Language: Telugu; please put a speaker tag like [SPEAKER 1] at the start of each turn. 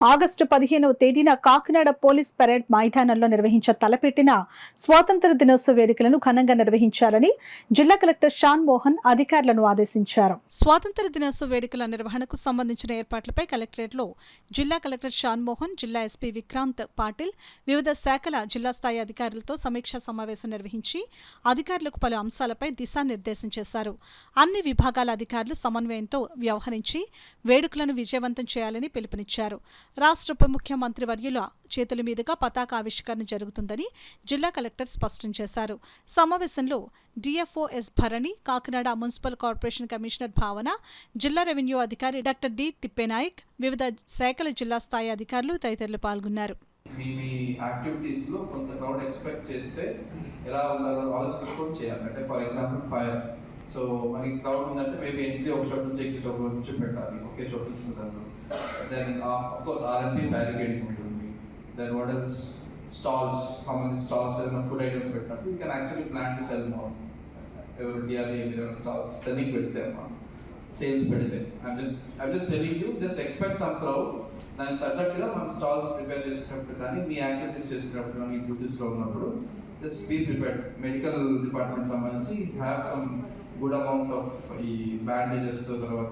[SPEAKER 1] ఆగస్టు 15వ తేదీన కాకినాడ పోలీస్ పరేడ్ మైదానంలో తలపెట్టిన స్వాతంత్ర దినోత్సవ వేడుకలను ఘనంగా నిర్వహించాలని జిల్లా కలెక్టర్ షాన్ మోహన్ అధికారులను ఆదేశించారు. స్వాతంత్ర దినోత్సవ వేడుకల నిర్వహణకు సంబంధించిన ఏర్పాట్లపై కలెక్టరేట్లో జిల్లా కలెక్టర్ షాన్ మోహన్, జిల్లా ఎస్పీ విక్రాంత్ పాటిల్ వివిధ శాఖల జిల్లా స్థాయి అధికారులతో సమీక్షా సమావేశం నిర్వహించి అధికారులకు పలు అంశాలపై దిశానిర్దేశం చేశారు. అన్ని విభాగాల అధికారులు సమన్వయంతో వ్యవహరించి వేడుకలను విజయవంతం చేయాలని పిలుపునిచ్చారు. రాష్ట్ర ఉప ముఖ్యమంత్రి వర్యుల చేతుల మీదుగా పతాక ఆవిష్కరణ జరుగుతుందని జిల్లా కలెక్టర్ స్పష్టం చేశారు. సమావేశంలో DFO S Bharani, Kakinada municipal corporation commissioner Bhavana, జిల్లా రెవెన్యూ అధికారి డాక్టర్ డి తిప్పేనాయక్, వివిధ శాఖల జిల్లా స్థాయి అధికారులు తదితరులు పాల్గొన్నారు.
[SPEAKER 2] మీ యాక్టివిటీస్ లో కొంత క్రౌడ్ ఎక్స్పెక్ట్ చేస్తే ఎలా ఉండాలో ఆలోచించుకొని చేయాలి. అంటే ఫర్ ఎగ్జాంపుల్ ఫైర్, సో మనకి క్రౌడ్ ఉందంటే మేబీ ఎంట్రీ ఒక చోటు నుంచి ఎగ్జిట్ ఒక నుంచి పెట్టాలి, ఒకే చోటు నుంచి ఉంటారు. Then of course RMP barricading ఉంటుంది. దెన్ వాట్ ఎల్స్ స్టాల్స్, సంబంధించి స్టాల్స్ ఏదైనా ఫుడ్ ఐటమ్స్ పెట్టినప్పుడు you can actually plan to sell more. ఎవరు డిఆర్ఏ స్టాల్స్ సెల్లింగ్ పెడితే అమ్మా, సేల్స్ పెడితే I'm just telling you, just expect some crowd. దానికి తగ్గట్టుగా మనం స్టాల్స్ ప్రిపేర్ చేసుకున్నప్పుడు కానీ మీ యాక్టివిటీస్ చేసుకున్నప్పుడు కానీ డ్యూటీస్లో ఉన్నప్పుడు just be prepared. Medical department సంబంధించి have some good amount of ఈ బ్యాండేజెస్, తర్వాత